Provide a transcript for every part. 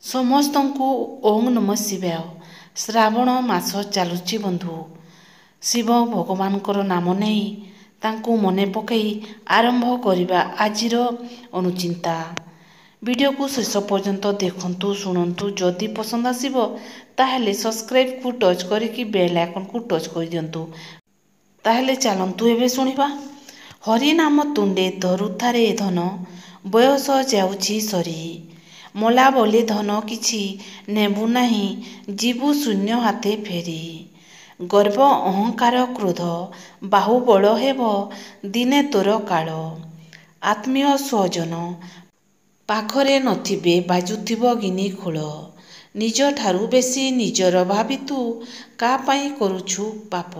ସମସ୍ତଙ୍କୁ ଓଂ ନମଃ ଶିବାୟ। ଶ୍ରାବଣ ମାସ ଚାଲୁଛି ବନ୍ଧୁ। ଶିବ ଭଗବାନଙ୍କର ନାମ ନେଇ ତାଙ୍କୁ ମନେ ପକାଇ ଆରମ୍ଭ କରିବା ଆଜିର ଅନୁଚିନ୍ତା। ଭିଡ଼ିଓକୁ ଶେଷ ପର୍ଯ୍ୟନ୍ତ ଦେଖନ୍ତୁ, ଶୁଣନ୍ତୁ। ଯଦି ପସନ୍ଦ ଆସିବ ତାହେଲେ ସବସ୍କ୍ରାଇବ୍କୁ ଟଚ୍ କରିକି ବେଲ୍ ଆଇକନ୍କୁ ଟଚ୍ କରିଦିଅନ୍ତୁ। ତାହେଲେ ଚାଲନ୍ତୁ ଏବେ ଶୁଣିବା। ହରିନାମ ତୁଣ୍ଡେ ଧରୁଥାଏ ଧନ, ବୟସ ଯାଉଛି ସରି। ମଲା ବୋଲି ଧନ କିଛି ନେବୁ ନାହିଁ, ଯିବୁ ଶୂନ୍ୟ ହାତେ ଫେରି। ଗର୍ବ ଅହଙ୍କାର କ୍ରୋଧ ବାହୁବଳ ହେବ, ଦିନେ ତୋର କାଳ। ଆତ୍ମୀୟ ସ୍ୱଜନ ପାଖରେ ନଥିବେ, ବାଜୁଥିବ ଗିନି ଖୋଳ। ନିଜଠାରୁ ବେଶୀ ନିଜର ଭାବି ତୁ କା ପାଇଁ କରୁଛୁ ପାପ।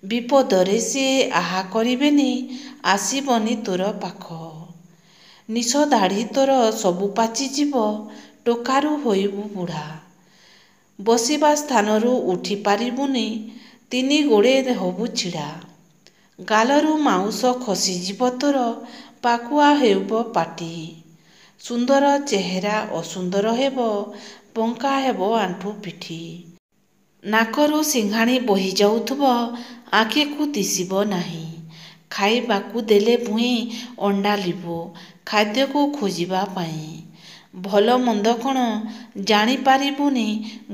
ବିପଦରେ ସିଏ ଆହା କରିବେନି, ଆସିବନି ତୋର ପାଖ। ନିଶ ଦାଢ଼ି ତୋର ସବୁ ପାଚିଯିବ, ଟୋକାରୁ ହୋଇବୁ ବୁଢ଼ା। ବସିବା ସ୍ଥାନରୁ ଉଠି ପାରିବୁନି, ତିନି ଗୋଡ଼େ ହବୁ ଛିଡ଼ା। ଗାଲରୁ ମାଉଁସ ଖସିଯିବ ତୋର, ପାକୁଆ ହେବ ପାଟି। ସୁନ୍ଦର ଚେହେରା ଅସୁନ୍ଦର ହେବ, ବଙ୍କା ହେବ ଆଣ୍ଠୁ ପିଠି। ନାକରୁ ସିଂଘାଣି ବହି ଯାଉଥିବ, ଆଖିକୁ ଦିଶିବ ନାହିଁ। ଖାଇବାକୁ ଦେଲେ ଭୁଇଁ ଅଣ୍ଡାଳିବୁ, ଖାଦ୍ୟକୁ ଖୋଜିବା ପାଇଁ। ଭଲ ମନ୍ଦ କ'ଣ ଜାଣିପାରିବୁନି,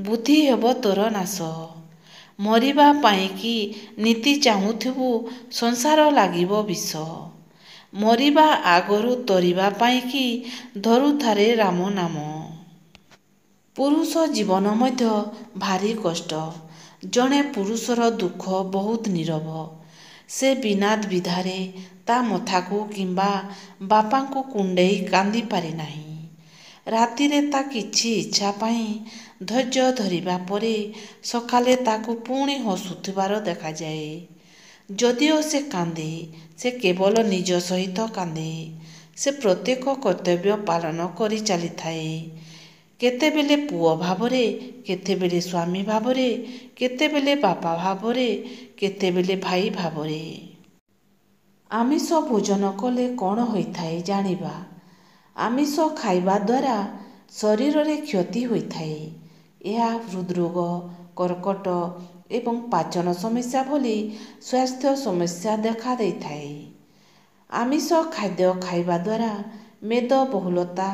ବୁଦ୍ଧି ହେବ ତୋର ନାଶ। ମରିବା ପାଇଁକି ନିତି ଚାହୁଁଥିବୁ, ସଂସାର ଲାଗିବ ବିଷ। ମରିବା ଆଗରୁ ତରିବା ପାଇଁକି ଧରୁଥାଏ ରାମ ନାମ। ପୁରୁଷ ଜୀବନ ମଧ୍ୟ ଭାରି କଷ୍ଟ। ଜଣେ ପୁରୁଷର ଦୁଃଖ ବହୁତ ନୀରବ। ସେ ବିନା ଦ୍ୱିଧାରେ ତା ମଥାକୁ କିମ୍ବା ବାପାଙ୍କୁ କୁଣ୍ଡେଇ କାନ୍ଦି ପାରେ ନାହିଁ। ରାତିରେ ତା କିଛି ଇଚ୍ଛା ପାଇଁ ଧୈର୍ଯ୍ୟ ଧରିବା ପରେ ସକାଳେ ତାକୁ ପୁଣି ହସୁଥିବାର ଦେଖାଯାଏ। ଯଦିଓ ସେ କାନ୍ଦେ, ସେ କେବଳ ନିଜ ସହିତ କାନ୍ଦେ। ସେ ପ୍ରତ୍ୟେକ କର୍ତ୍ତବ୍ୟ ପାଳନ କରି ଚାଲିଥାଏ। କେତେବେଳେ ପୁଅ ଭାବରେ, କେତେବେଳେ ସ୍ୱାମୀ ଭାବରେ, କେତେବେଳେ ବାପା ଭାବରେ, କେତେବେଳେ ଭାଇ ଭାବରେ। ଆମିଷ ଭୋଜନ କଲେ କ'ଣ ହୋଇଥାଏ ଜାଣିବା। ଆମିଷ ଖାଇବା ଦ୍ୱାରା ଶରୀରରେ କ୍ଷତି ହୋଇଥାଏ। ଏହା ହୃଦ୍ରୋଗ, କର୍କଟ ଏବଂ ପାଚନ ସମସ୍ୟା ଭଳି ସ୍ୱାସ୍ଥ୍ୟ ସମସ୍ୟା ଦେଖା ଦେଇଥାଏ। ଆମିଷ ଖାଦ୍ୟ ଖାଇବା ଦ୍ୱାରା ମେଦବହୁଳତା,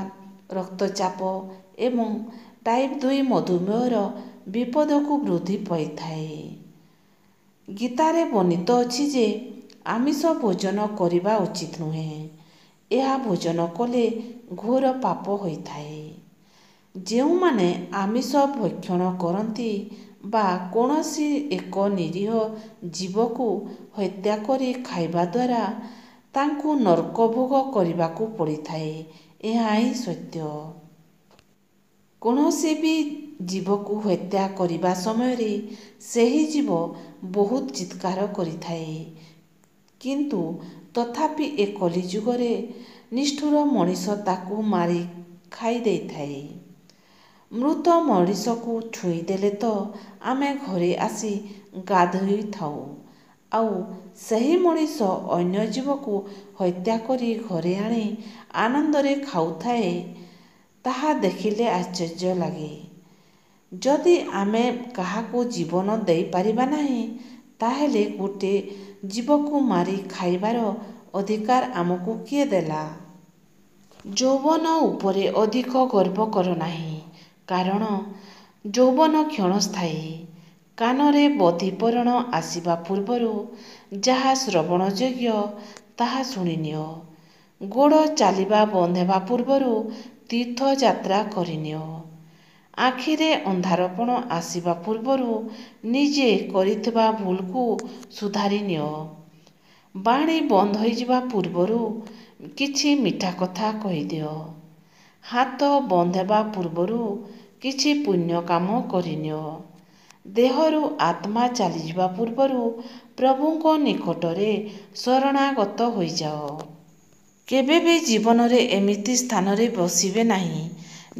ରକ୍ତଚାପ ଏବଂ ଟାଇପ୍ 2 ମଧୁମେହର ବିପଦକୁ ବୃଦ୍ଧି ପାଇଥାଏ। ଗୀତାରେ ବର୍ଣ୍ଣିତ ଅଛି ଯେ ଆମିଷ ଭୋଜନ କରିବା ଉଚିତ ନୁହେଁ। ଏହା ଭୋଜନ କଲେ ଘୋର ପାପ ହୋଇଥାଏ। ଯେଉଁମାନେ ଆମିଷ ଭକ୍ଷଣ କରନ୍ତି ବା କୌଣସି ଏକ ନିରୀହ ଜୀବକୁ ହତ୍ୟା କରି ଖାଇବା ଦ୍ୱାରା ତାଙ୍କୁ ନରକ ଭୋଗ କରିବାକୁ ପଡ଼ିଥାଏ, ଏହା ହିଁ ସତ୍ୟ। କୌଣସି ବି ଜୀବକୁ ହତ୍ୟା କରିବା ସମୟରେ ସେହି ଜୀବ ବହୁତ ଚିତ୍କାର କରିଥାଏ। କିନ୍ତୁ ତଥାପି ଏ କଳିଯୁଗରେ ନିଷ୍ଠୁର ମଣିଷ ତାକୁ ମାରି ଖାଇ ଦେଇଥାଏ। ମୃତ ମଣିଷକୁ ଛୁଇଁଦେଲେ ତ ଆମେ ଘରେ ଆସି ଗାଧୋଇଥାଉ, ଆଉ ସେହି ମଣିଷ ଅନ୍ୟ ଜୀବକୁ ହତ୍ୟା କରି ଘରେ ଆଣି ଆନନ୍ଦରେ ଖାଉଥାଏ, ତାହା ଦେଖିଲେ ଆଶ୍ଚର୍ଯ୍ୟ ଲାଗେ। ଯଦି ଆମେ କାହାକୁ ଜୀବନ ଦେଇପାରିବା ନାହିଁ, ତାହେଲେ ଗୋଟିଏ ଜୀବକୁ ମାରି ଖାଇବାର ଅଧିକାର ଆମକୁ କିଏ ଦେଲା? ଯୌବନ ଉପରେ ଅଧିକ ଗର୍ବ କର ନାହିଁ, କାରଣ ଯୌବନ କ୍ଷଣସ୍ଥାୟୀ। କାନରେ ବଧିପରଣ ଆସିବା ପୂର୍ବରୁ ଯାହା ଶ୍ରବଣଯୋଗ୍ୟ ତାହା ଶୁଣିନିଅ। ଗୋଡ଼ ଚାଲିବା ବନ୍ଦ ହେବା ପୂର୍ବରୁ ତୀର୍ଥଯାତ୍ରା କରିନିଅ। ଆଖିରେ ଅନ୍ଧାରପଣ ଆସିବା ପୂର୍ବରୁ ନିଜେ କରିଥିବା ଭୁଲକୁ ସୁଧାରି ନିଅ। ବାଣୀ ବନ୍ଦ ହୋଇଯିବା ପୂର୍ବରୁ କିଛି ମିଠା କଥା କହିଦିଅ। ହାତ ବନ୍ଦ ହେବା ପୂର୍ବରୁ କିଛି ପୁଣ୍ୟ କାମ କରିନିଅ। ଦେହରୁ ଆତ୍ମା ଚାଲିଯିବା ପୂର୍ବରୁ ପ୍ରଭୁଙ୍କ ନିକଟରେ ଶରଣାଗତ ହୋଇଯାଅ। କେବେ ବି ଜୀବନରେ ଏମିତି ସ୍ଥାନରେ ବସିବେ ନାହିଁ,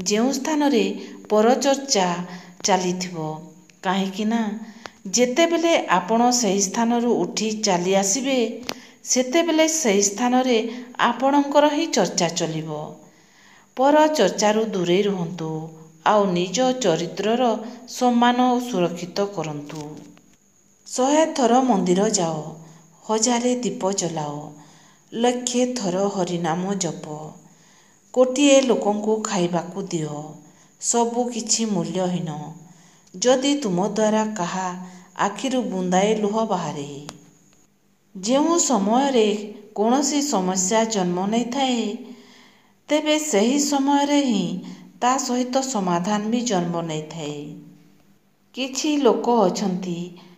ଯେଉଁ ସ୍ଥାନରେ ପରଚର୍ଚ୍ଚା ଚାଲିଥିବ। କାହିଁକିନା ଯେତେବେଳେ ଆପଣ ସେହି ସ୍ଥାନରୁ ଉଠି ଚାଲି ଆସିବେ, ସେତେବେଳେ ସେହି ସ୍ଥାନରେ ଆପଣଙ୍କର ହିଁ ଚର୍ଚ୍ଚା ଚାଲିବ। ପରଚର୍ଚ୍ଚାରୁ ଦୂରେଇ ରୁହନ୍ତୁ। ଆଉ ନିଜ ଚରିତ୍ରର ସମ୍ମାନ ସୁରକ୍ଷିତ କରନ୍ତୁ। 100 ଥର ମନ୍ଦିର ଯାଅ, 1000 ଦୀପ ଜଳାଅ, 1,00,000 ଥର ହରିନାମ ଜପ, 1,00,000 ଲୋକଙ୍କୁ ଖାଇବାକୁ ଦିଅ, ସବୁ କିଛି ମୂଲ୍ୟହୀନ ଯଦି ତୁମ ଦ୍ୱାରା କାହା ଆଖିରୁ ବୁନ୍ଦାଏ ଲୁହ ବାହାରେ। ଯେଉଁ ସମୟରେ କୌଣସି ସମସ୍ୟା ଜନ୍ମ ନେଇଥାଏ, ତେବେ ସେହି ସମୟରେ ହିଁ ତା ସହିତ ସମାଧାନ ବି ଜନ୍ମ ନେଇଥାଏ। କିଛି ଲୋକ ଅଛନ୍ତି,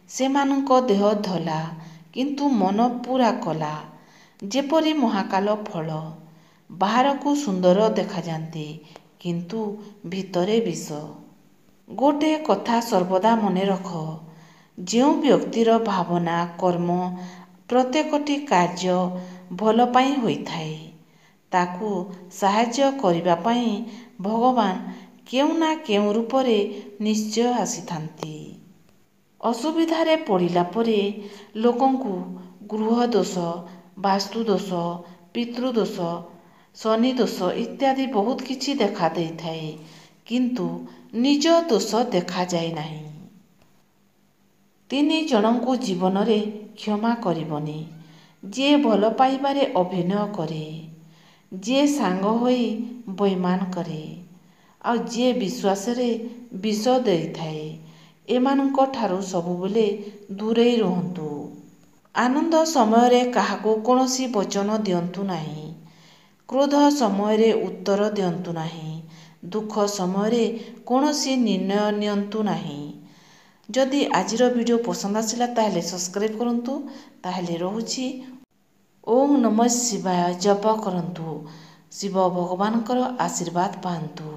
ସେମାନଙ୍କ ଦେହ ଧଳା କିନ୍ତୁ ମନ ପୂରା କଳା, ଯେପରି ମହାକାଳ ଫଳ। ବାହାରକୁ ସୁନ୍ଦର ଦେଖାଯାନ୍ତି କିନ୍ତୁ ଭିତରେ ବିଷ। ଗୋଟିଏ କଥା ସର୍ବଦା ମନେ ରଖ, ଯେଉଁ ବ୍ୟକ୍ତିର ଭାବନା, କର୍ମ, ପ୍ରତ୍ୟେକଟି କାର୍ଯ୍ୟ ଭଲ ପାଇଁ ହୋଇଥାଏ, ତାକୁ ସାହାଯ୍ୟ କରିବା ପାଇଁ ଭଗବାନ କେଉଁ ନା କେଉଁ ରୂପରେ ନିଶ୍ଚୟ ଆସିଥାନ୍ତି। ଅସୁବିଧାରେ ପଡ଼ିଲା ପରେ ଲୋକଙ୍କୁ ଗୃହଦୋଷ, ବାସ୍ତୁଦୋଷ, ପିତୃଦୋଷ, ଶନିଦୋଷ ଇତ୍ୟାଦି ବହୁତ କିଛି ଦେଖା ଦେଇଥାଏ, କିନ୍ତୁ ନିଜ ଦୋଷ ଦେଖାଯାଏ ନାହିଁ। 3 ଜଣଙ୍କୁ ଜୀବନରେ କ୍ଷମା କରିବନି। ଯିଏ ଭଲ ପାଇବାରେ ଅଭିନୟ କରେ, ଯିଏ ସାଙ୍ଗ ହୋଇ ବେଇମାନ କରେ, ଆଉ ଯିଏ ବିଶ୍ୱାସରେ ବିଷ ଦେଇଥାଏ, ଏମାନଙ୍କ ଠାରୁ ସବୁବେଳେ ଦୂରେଇ ରୁହନ୍ତୁ। ଆନନ୍ଦ ସମୟରେ କାହାକୁ କୌଣସି ବଚନ ଦିଅନ୍ତୁ ନାହିଁ। କ୍ରୋଧ ସମୟରେ ଉତ୍ତର ଦିଅନ୍ତୁ ନାହିଁ। ଦୁଃଖ ସମୟରେ କୌଣସି ନିର୍ଣ୍ଣୟ ନିଅନ୍ତୁ ନାହିଁ। ଯଦି ଆଜିର ଭିଡ଼ିଓ ପସନ୍ଦ ଆସିଲା ତାହେଲେ ସବସ୍କ୍ରାଇବ୍ କରନ୍ତୁ। ତାହେଲେ ରହୁଛି। ଓଁ ନମଃ ଶିବାୟ ଜପ କରନ୍ତୁ। ଶିବ ଭଗବାନଙ୍କର ଆଶୀର୍ବାଦ ପାଆନ୍ତୁ।